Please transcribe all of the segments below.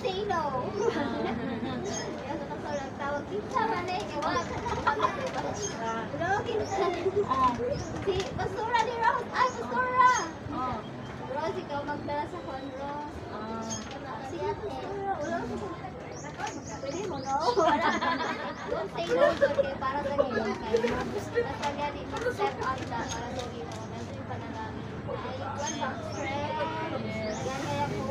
say no. Kaya sa pastor nagtawag, kinsa man eh, ewa ka na kami. Bro, kinsa. Si Pastora ni Rose, ay Pastora. Rose, ikaw magdala sa Conros. Si Pastora, wala ko sa pwede mo, no? Don't say no, okay, para sa iyo. Basta gani, mag-step up na para sa iyo. Nandun yung panalangin. Ay, one back strength. Ayan kaya po.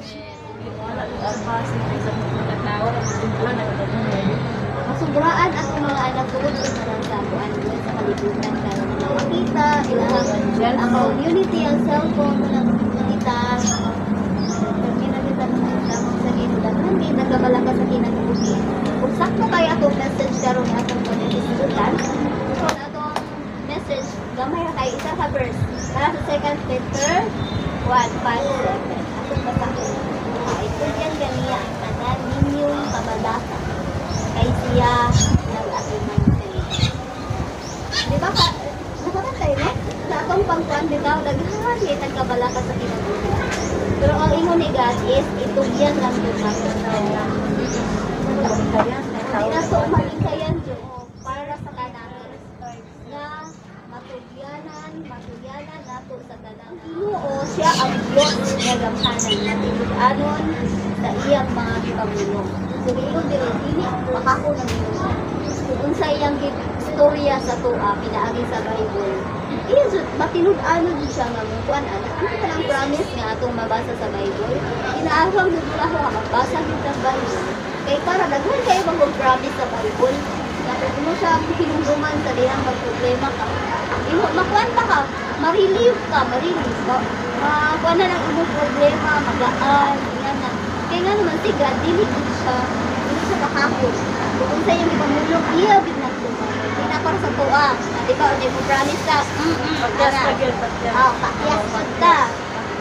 Masubraan ako mga anak ko sa maramdamuan ko sa kalibutan kaya na makita ilang ang community ang cellphone na makita kita lamang sa ginudan hindi nagkabala ka sa kinabuhi kung sakto kaya itong message karon nga itong panitisudan so itong message gamay na kayo isa ka verse para sa 2 Peter 1:5-7 atong basahin ito yan ganiya ang tanan ninyong kabalaka kay siya nag-atiman kayo. Di ba ka, nakakantay no? Sa akong pangkuan bitaw, daghan may tagkabalaka sa kinabuhi. Pero ang ingon ni God is, itugyan lang yung makasaya. Hindi na so malinkayan yun para sa kanan. Nga, matugyanan nato sa kanang Ginoo siya ang Diyos nga gamhanan natin anon sa iyang mga pamulong. So, ilog dili makako ng Ginoo. Kung sa iyang istorya sa tuwa, pinaagi sa Bible, matinud-ano din siya nga mukuan anak. Ano ka lang promise nga atong mabasa sa Bible? Inaahang nagmula ko nga magbasa din sa Bible. Kaya para daghan kayo mag-promise sa Bible, kapag mo siya pinungguman sa diyang magproblema ka, makuwanta ka, ma-relieve ka. Makuha na lang imong problema, magaan, yan na. Kaya nga naman si God, dili siya makakapos. Kung sa iyong ipamulong, iya, biglang tumama. Hindi na para sa tuwa. Di ba, hindi mo promise ka, pakyas pagta.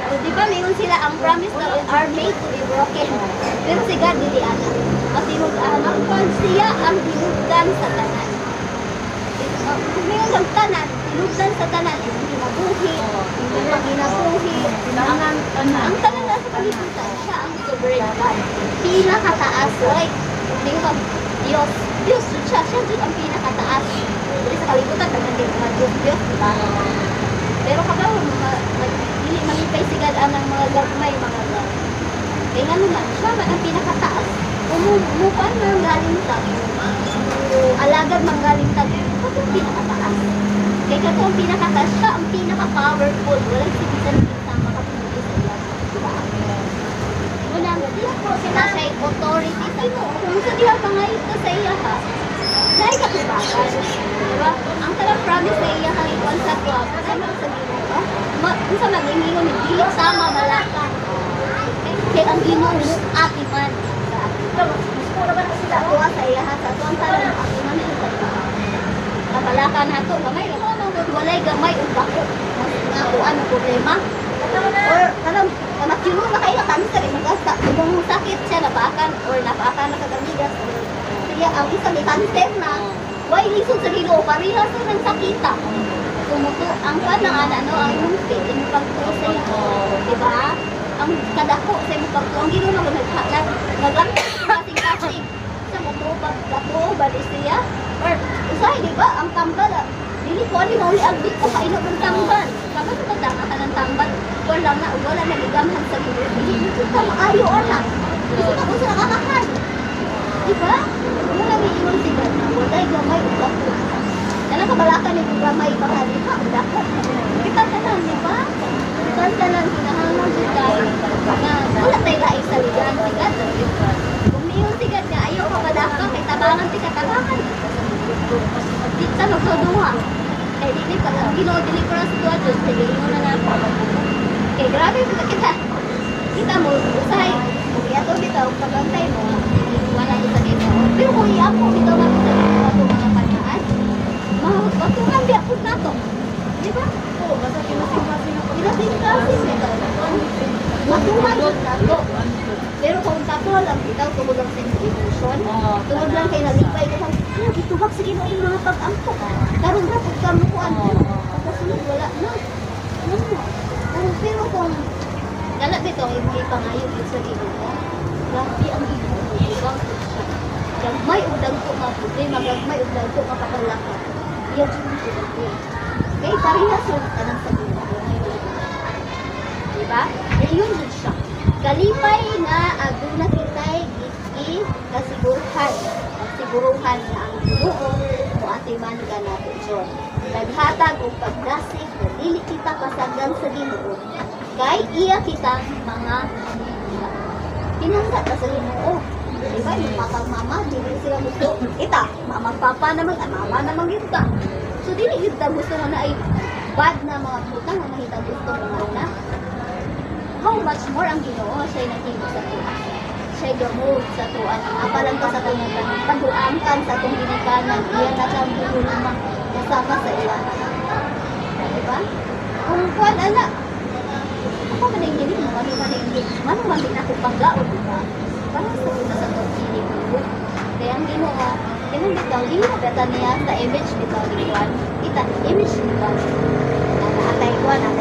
O di ba, mayroon sila ang promise na are made to be broken. Pero si God, dili anak. Matinud-anak pa siya ang tinugdan sa tanan. Kung mayroon ang tanan, tinugdan sa tanan, yung ginabuhi, yung ginabuhi, ang tanan na sa kalibutan, siya ang sovereign God. Pinakataas, like, Diyos siya din ang pinakataas. Jadi sa kalibutan, nagandang mga Diyos, diba? Pero kapag hindi malipay si God ang mga gagmay, mga God. Kaya nga naman, siya man ang pinakataas. Umupan man galing tayo. Alagad man galing tayo. Ito ang pinakataas. Kaya ito ang pinakataas, siya ang pinaka-powerful. Walang sibisan sa makapinulis sa iya. Diba? Unang, sila siya authority sa iyo. Kung sa diha ka ngayon ko sa iya ha, dahil ka tubakan. Diba? Ang talang promise sa iya kang ikon sa club, sa mga sa Ginoo ka, kung sa mag-ingingon, hindi sama malaka. Kaya ang Ginoo, atiman. Pura ba na sila kuha sa iya ha, sa tuwang talang atiman na ito. Kapalaka na ito, gamay na walay gamay o bako. Nga kuha ng problema. Or kanang matino na kayo tamis sa rin magasta kung sakit siya napakan or napakan nakagamigas siya ang isang ikanser na why lisod sa Ginoo pareha sa ng sakita tumuto ang kanang ano ang imong faith imong pagtuo sa iyo diba ang kadako sa imong pagtuo ang Ginoo naman naglampas kasing sa mo pagdako ba siya or usahay diba ang tambal dili ko ani mauli agdi ko kaino ng tambal kapag tadama ka ng tambal wala na ligamhan sa Ginoo hindi kita maayo ana gusto na ko sa nakakahan diba wala may iwan si God na walay gamay o dako na kabalakan ni gamay baka di ka o dako kita tanan diba kita tanan kinahanglan si God na wala tayo laing saligan si God kung niyon si God na ayaw ka balaka kay tabangan si katabangan di ka magsuduha eh di ka Ginoo dili ko sa tuwa Diyos sige mo na ako kaya grabe kita mo usay kung yato bitaw pagantay mo wala ko sa Ginoo pero kung iako bitaw na sa Ginoo ato mga panaan matutungan di ako na to di ba? oo basta pinasing-pasing ako pinasing-pasing matutungan yun na to pero kung tato lang bitaw tungod lang sa emotion tungod lang kayo nalipay ka lang itubak sa Ginoo yung mga pag-ampo karoon na pagkamukuan pagkasunod wala na pero kung lalap ito hindi pangayon sa Ginoo grabe ang ibang siya. Gagmay o dagko nga problema, gagmay o dagko nga kapalaka. Yan siya ang problema. Kaya parehas lang tanang sa Ginoo. Diba? Ayun din siya. Kalipay nga aduna kitay kasiguruhan. Kasiguruhan na ang Ginoo o atiman ka natin John. Naghatag o pagdasig na dili kita kasagdan sa Ginoo. Kay iya kitang mga hinangga. Hinangga ka sa Ginoo. Diba? Yung mama, dili sila gusto. Ita, mama, papa naman, mama naman yun ka. So, dili yun ka gusto mo na ay bad na mga putang na mahita gusto mo na. How much more ang Ginoo siya'y naging sa tuwa. Siya'y gamot sa tuwa. Apalan ka sa tuwa. Pagduangkan sa itong ginikanan. Iyan na siyang bulunang kasama sa ilan. Diba? Kung kuwan, anak, ako maningin mo, maningin. Manong ako paglaon, diba? Parang sa una sa itong ginikanan. Kaya ang Ginoo, kinang bitaw, liwa beta niya sa image bitaw liwan. Kita, image bitaw. Atay ko lang.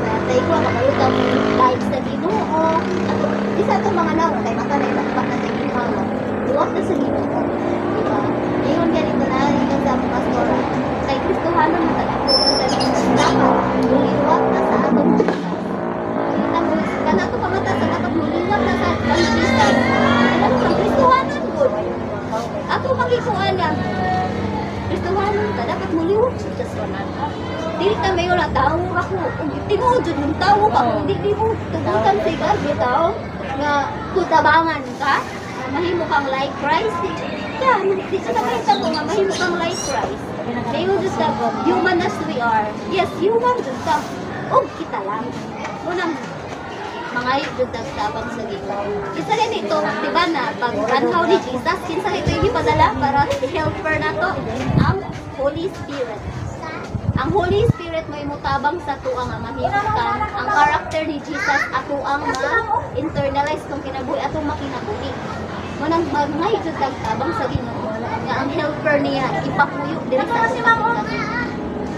Atay ko, makalutang live sa Ginoo. At isa itong mga nawa, kay matanay sa ipak na sa Ginoo. Luwag na sa Ginoo. Diba? Ngayon ganito na, yung sa pastor, kay Kristohano mo talaga. Dapat, luliwag na sa atong Jesus. Kanato pamata sa atong luliwag na sa atong Jesus. Alam mo, Kristohano good. Ato magikuan nga. Kristohano ka, dapat muliwag sa Kristohanan. Dili ka mayo na tao ako. Tinuod jud yung tao ka. Hindi mo tugutan sa iba bitaw nga kutabangan ka. Na mahimo kang like Christ. Yeah, di sa nakita ko nga mahimo kang like Christ. Kayo jud ka human as we are. Yes, human jud ka. Og kita lang. Unang mga jud tabang sa Ginoo. Isa rin ito, di ba na pag anhaw ni Jesus, kinsa ito yung ipadala para helper nato ang Holy Spirit. Ang Holy Spirit may mutabang sa tuang nga mahimutan ang karakter ni Jesus ato ang ma-internalize kung kinabuhi atong makinabuhi. Manang mga jud tabang sa Ginoo nga ang helper niya ipapuyo diri sa atong.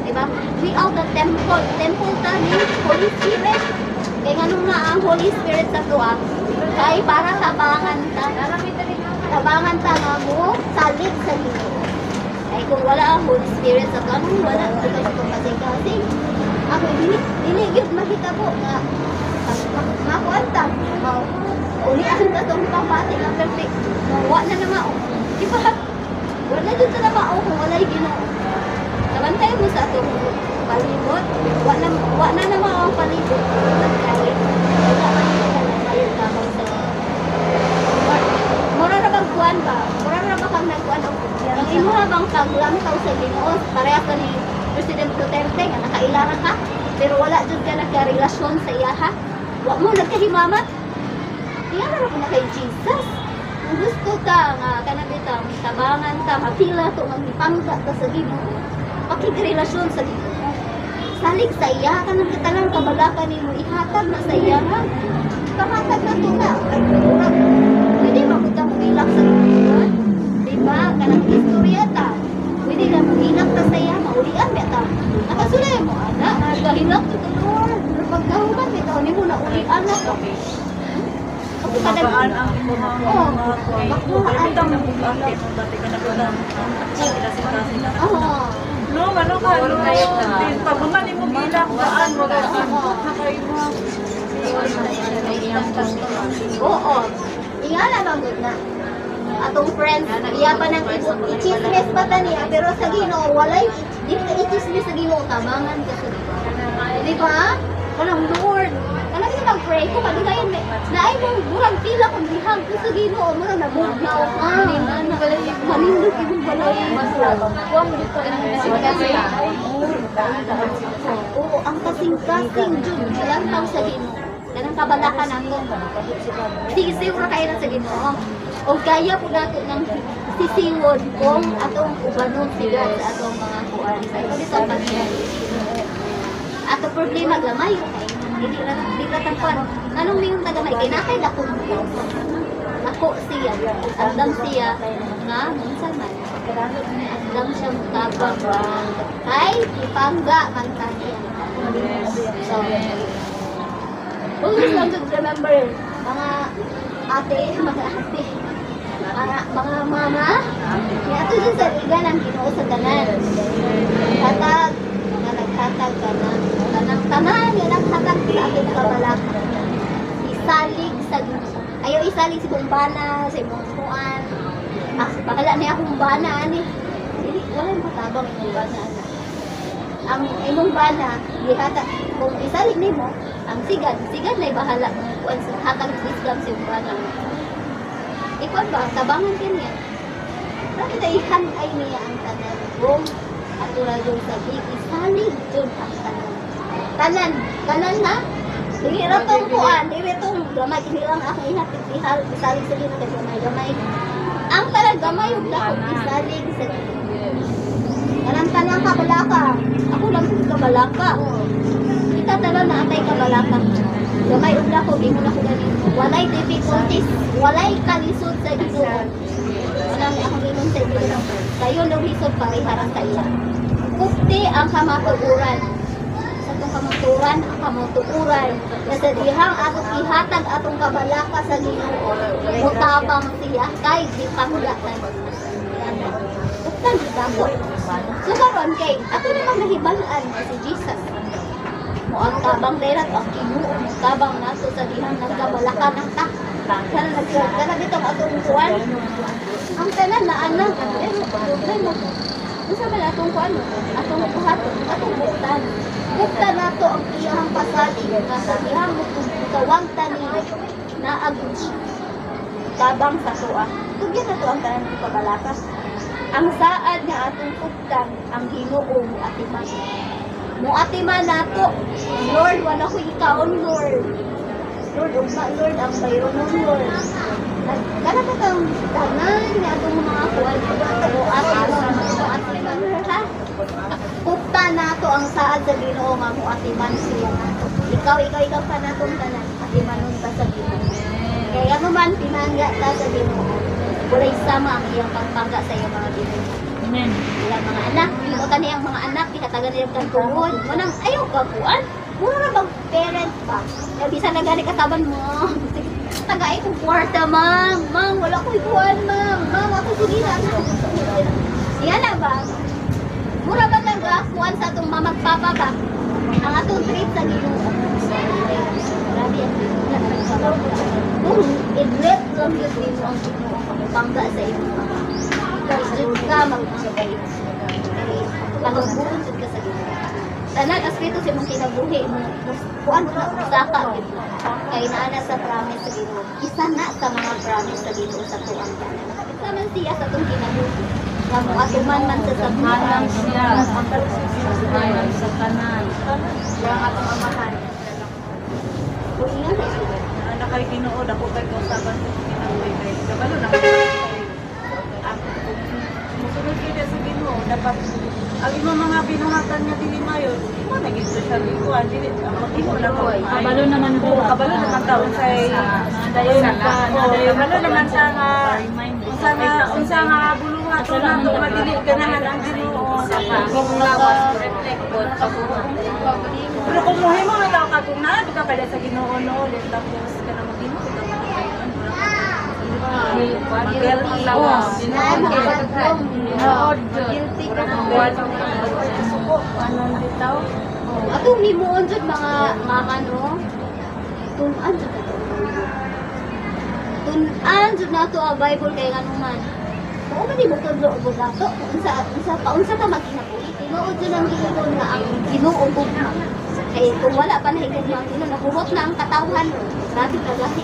Diba? We are the temple. Temple ta ni Holy Spirit. Kaya nga nung na ang Holy Spirit sa tuwa, kay para tabangan ta nga mo salit sa Ginoo. Ay kung wala ang Holy Spirit sa tuwa, wala ka itong kasi ako dili gyud mahitabo nga makuanta. Ulian ta tong pamati nga perfect. Wa na mao. Di ba? Wala jud na mao kung walay Ginoo. Nabantay mo sa itong palibot. Wa na naman ang palibot. Kahit wala man yung kalayong kamang sa mura na bang kuwan ba? Mura na ba kang nagkuwan? Ang imuha bang paglantaw sa Ginoo? Pareha ka ni President Duterte nga nakailara ka. Pero wala dyan ka nagka-relasyon sa iya ha. Wa mo nagkahimamat. Iyan na po na kay Jesus. Kung gusto ka nga kanabitang tabangan ta, mapila to, magipangga ta sa Ginoo. Pakigrelasyon sa Ginoo. Salig sa iya ka nang katalang kabalakan ni mo, ihatag na sa iya ha. Pamatag na to na. Pwede mabuta mo ilak sa Ginoo. Diba? Kanang istorya ta. Pwede na mo ilak ta sa iya, maulian ba ta. Nakasulay mo, anak. Nagahilak to Lord. Pero pagkahuman, ito, hindi mo na ulian na to. Magaan ang imuhang makuhaan. Ito ang nabugakit mo dati ka nagulang kasi na. No, ano ka? Pag mamali mo bilang gaan mo oo. Ingala magod na. Atong friends, iya pa nang i-chismis pa ta niya, pero sa Ginoo walay di ka i-chismis sa Ginoo, tabangan ka sa Ginoo. Di ba? Kanang Lord, kanang yung mag-pray ko, kadugayan may, naay mong murang tila kung lihag ko sa Ginoo, murang nabugnaw ka. Manindog ibang balay. Huwag dito oo, ang kasing-kasing Diyos, ilang tao sa Ginoo. Ganang kabalakan ako. Sige, siguro kayo na sa Ginoo. O kaya po nato ng sisiwon kung atong ubanon sila sa atong mga kuwan. Sa kanila. Ato problema gamay. Hindi na tangkuan. Anong miyong tagamay? Kinakay na kung ako siya. Andam siya nga minsan man. Andam siya tabang kay ipangga man kaniya. So, always lang to remember mga mga ate, mga mama, ni ato dyan sa ligan ang Ginoo sa tanan. Hatag, nga naghatag ka na, tanan, nga naghatag sa ating kabalaka. Isalig sa Ginoo. Ayaw isalig si kumbana, sa imong kuan. Bakala niya kumbana, ani. Dili, wala yung matabang yung kumbana, ana. Ang imong bana, gihatag, kung isalig nimo, ang sigad na bahala mo. Kuan sa hatag wisdom sa imong bana. Ikaw ba, tabangan ka niya. Bakit ay hanay niya ang tanan? Kung atulad yung sabi, isalig yun ang tanan. Tanan na? Dili ra tong kuan, dili tong gamay, dili lang ako ihatid isalig sa Ginoo kay gamay. Ang tanan gamay ug dako isalig sa Ginoo. Tanang kabalaka. Ako lang yung kabalaka. Kita tanan na atay kabalaka. Gamay ug dako di mo na ko ganito. Walay difficulties, walay kalisod sa Ginoo. Anang akong ingon sa Ginoo. Kayo no lisod pariharang sa iya. Kupti ang kamatuoran. Sa tong kamatuoran, ang kamatuoran. Kasi dihang atong ihatag atong kabalaka sa Ginoo. Mutabang siya kay di panggatan. Uktan dako. So karon kay ato namang nahibalan si Jesus. Mo ang tabang dayrat ang Ginoo, tabang nato sa dihang nagkabalaka ng ta. Kana dito ang atong kuan. Ang tanan na anak, problema. Unsa man atong kuan? Atong buhaton, atong buktan. Buktan nato ang iyang pasali nga sa dihang kawangtan ni naagud tabang sa tuwa. Tugyan nato ang tanan ng kabalaka. Ang saad nga atong buktan ang Ginoo mo atiman. Mo atiman nato. Lord, wala ko ikaon, Lord. Lord, ugma, Lord, ang bayron ng Lord. Kana ka kang tanan nga atong mga kuwan o atiman, ha? Buktan nato ang saad sa Ginoo nga mo atiman siya nato. Ikaw pa natong tanan. Atimanon pa sa Ginoo. Kaya ano man, pinangga ta sa Ginoo. Walay sama ang iyang pagpangga sa iyong mga Ginoo. Amen. Ilang mga anak, ilo ka niyang mga anak, ikatagan niyang kantuhon. Manang ayaw ka kuan. Mura bang parent pa? Kaya bisan na gani kataban mo. Tagay kong kwarta, ma'am. Ma'am, wala ko ikuan, ma'am. Ma'am, ako sige na. Yan na ba? Mura ba talaga kuan sa atong mamagpapa ba? Ang atong trip sa Ginoo. Grabe ang Ginoo. Kung i-let lang yun dito ang Ginoo. Pangga sa iyo. Ikaw ka magsabay. Pagbuon ka sa Ginoo. Tanan aspito sa imong kinabuhi mo. Kuan na usaka kay naana sa promise sa Ginoo. Isa na sa mga promise sa Ginoo sa tuang tanan. Isa man siya sa tong kinabuhi. Kamo atuman man sa sabhanan siya. Ang sa kanan. Yang atong amahan. Kung ingat ay sila. Ana kay Ginoo dako kay kausaban sa kinabuhi kay kabalo na. Musunod kita sa Ginoo dapat ang imong mga binuhatan nga dili mayon, mo naging sa likuan dili ang imo na ko. Kabalo naman ko, kabalo naman taon sa dayon ka, kabalo naman sa unsa nga buluhat ko na to madili ganahan ang Ginoo sa kung lawas reflect ko pero kung mohimo na daw ka kung naa ka kada sa Ginoo no tapos kana mo Ginoo Miguel ang lawas. Guilty ka na. Anong bitaw? Atong himuon jud mga ano. Tunan jud ato. Tunan jud nato ang Bible kay ngano man. Kung man mo tudlo og dato, unsa ka magkinabuhi. Tinuod jud ang Ginoo nga ang Ginoo gugma. Kay kung wala pa nahigugma ang Ginoo, nabuhot na ang katawhan. Grabe ka gahi.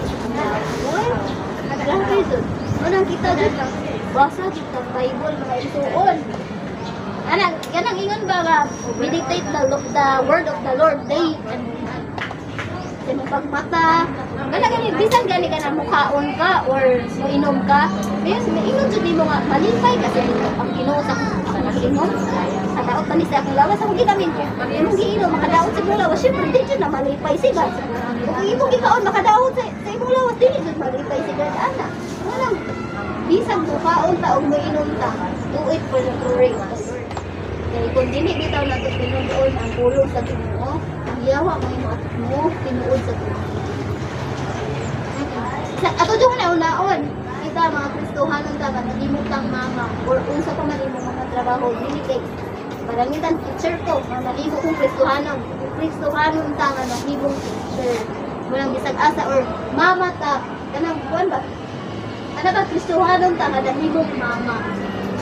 Grabe jud. Unang kita jud basa jud ang Bible mga ituon. Kanang ingon ba nga meditate the word of the Lord day and night. Sa imong pagmata, gani bisan gani ka na mukhaon ka or moinom ka. Yes, ingon jud nimo nga malipay kasi ang Ginoo sa akong giinom. Kadaot pa ni sa akong lawas ako gigamin ko. Imong giinom makadaot sa imong lawas, syempre di jud na malipay siga. Kung imong gikaon makadaot sa imong lawas dili jud malipay siga ana. Walang bisag mukhaon ta og moinom ta. Do it for the glory of the Lord. Kaya kung dili bitaw nato tinuod ang pulong sa Ginoo, ang yawa mo tinuod sa Ginoo. Ato jud na naon, kita mga Kristohanon ta nga nalimutang mama or unsa pa man imong mga trabaho dili kay palangitan teacher ko, nga nalimo kong Kristohanon. Kristohanon ta nga nahimong teacher. Walang bisag asa or mama ta kanang kuan ba? Ana ba Kristohanon ta nga nahimong mama.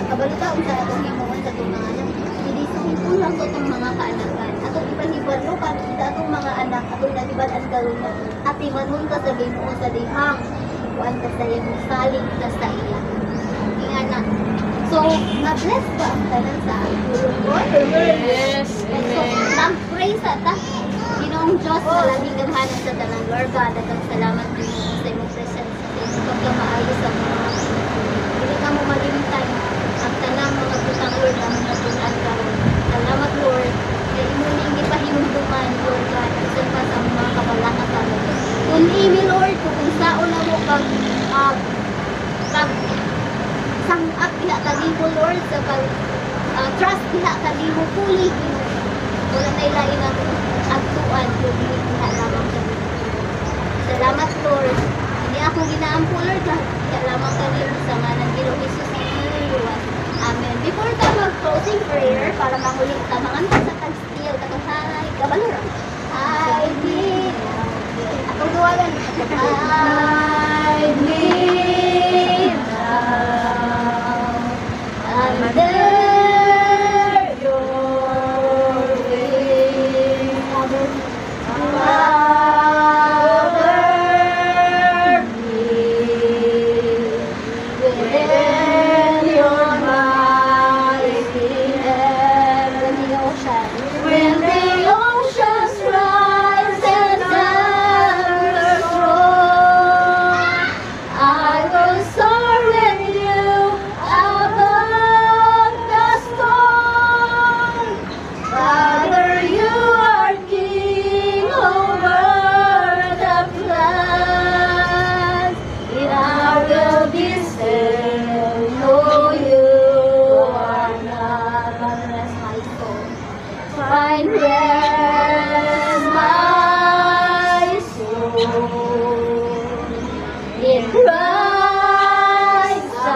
Kabalita unsa atong himuon sa itong mga anak. Hindi sa kulang to itong mga kaanakan. Atong ipanibad no kan kita atong mga anak atong nagibad ang gawin na ati manun ka sa Ginoo sa dihang kuan ka sa imong saling ka sa iya. Ingana. So, na-bless ba ang tanan sa tulong ko? Yes. So, mag-pray sa ta. Ginoong Diyos na laging gamhanan sa tanan. Lord God, at salamat din mo sa imong presence sa imong pagkamaayo sa mga hindi ka mo malimtan ang tanang mga butang Lord na mga tunan karon. Salamat Lord. Kaya imo ning ipahimduman Lord God. Bisan pa sa mga kabalaka karon. Kung imi Lord, kung saon na mo pag sangak diha kanimo Lord sa pag trust diha kanimo fully wala na ilain ang agtuan kundi diha lamang kanimo. Salamat Lord. Hindi ako ginaampo Lord kaya lamang kanimo sa ngalan ni Jesus Christ. Amen. Before ta mag-closing prayer para mahuli ta manganta sa tag-still katong hi kabalura. I need atong duwagan. I need under your wings, cover me within your mighty hand. When the oceans rise and thunders roar, I will soar with you above the storm. Father, you are king over the floods, and I will be still, know you are not. Rest my soul. Find rest, my soul. In Christ I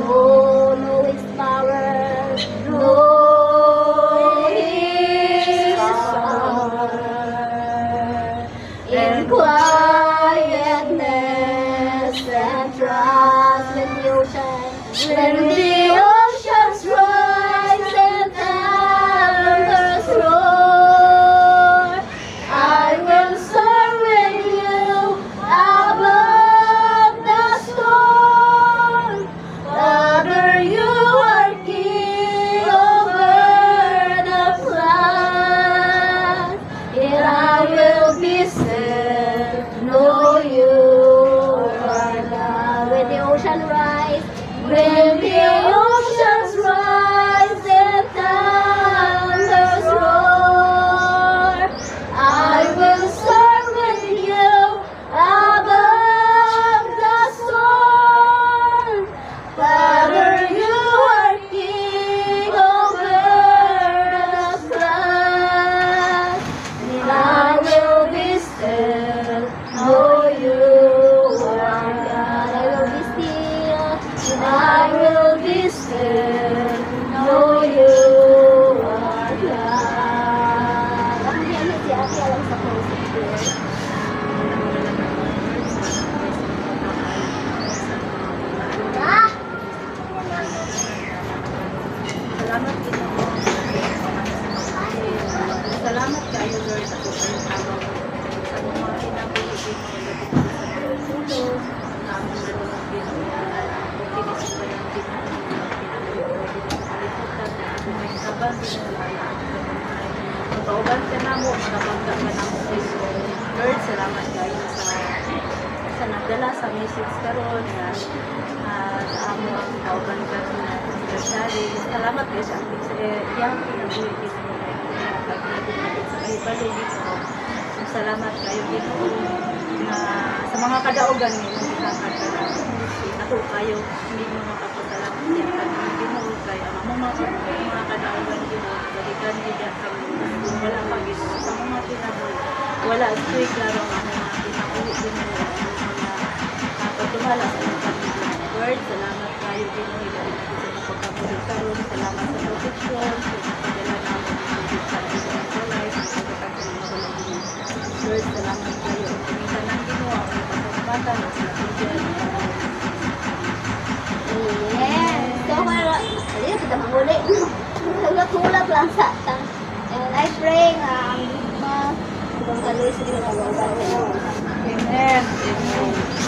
know His power, know His power. In quietness and trust, when the oceans rise and thunders roar, I will soar with you above the storm. Father, you are king over the floods, and I will be still, know you are God. When the ocean rise, when the oceans rise and thunders roar, I will soar with you above the storm. Father, you are king over the floods, and I will be still, know you are God. I will be still, and I will be still, know you are God. Ang hiyamit si Ate alam sa closing prayer. Ah! Salamat Ginoo. Salamat kayo Lord sa pagkakataon sa mga kinabuhi mo sa tulong na aming nalulong Ginoo na kinis ko lang may kaban Matauban ka na mo, makabangga ka na mo Kristo. Lord, salamat kayo sa nagdala sa message karon na sa amo ang kauban ka na Rosario. Salamat kayo sa ating sa iyang pinabuhi dito mo sa kayo balugit ko. Salamat kayo dito na sa mga kadaugan niyo ng ako kayo hindi mo makapasalamat din kami Ginoo kayo ang mga kadaugan Ginoo balikan niya kami wala pagis sa mga tinapos wala ito'y klaro ang mga tinapos Ginoo mga pagtuhala sa mga pamilya. Lord, salamat kayo din mo ilalim natin sa pagkamulit karon. Salamat sa protection, sa pagdala namin sa sa life, sa pagkakasal ng mga walang. Lord, salamat kayo. Kumitan ng Ginoo ang pagkakabata ng sa pagdala. Yes. So, ayun, kita manguli. Hulak-hulak lang sa tang. And I pray nga ang mga ibang kaloy sa ginagawa. Amen. Amen.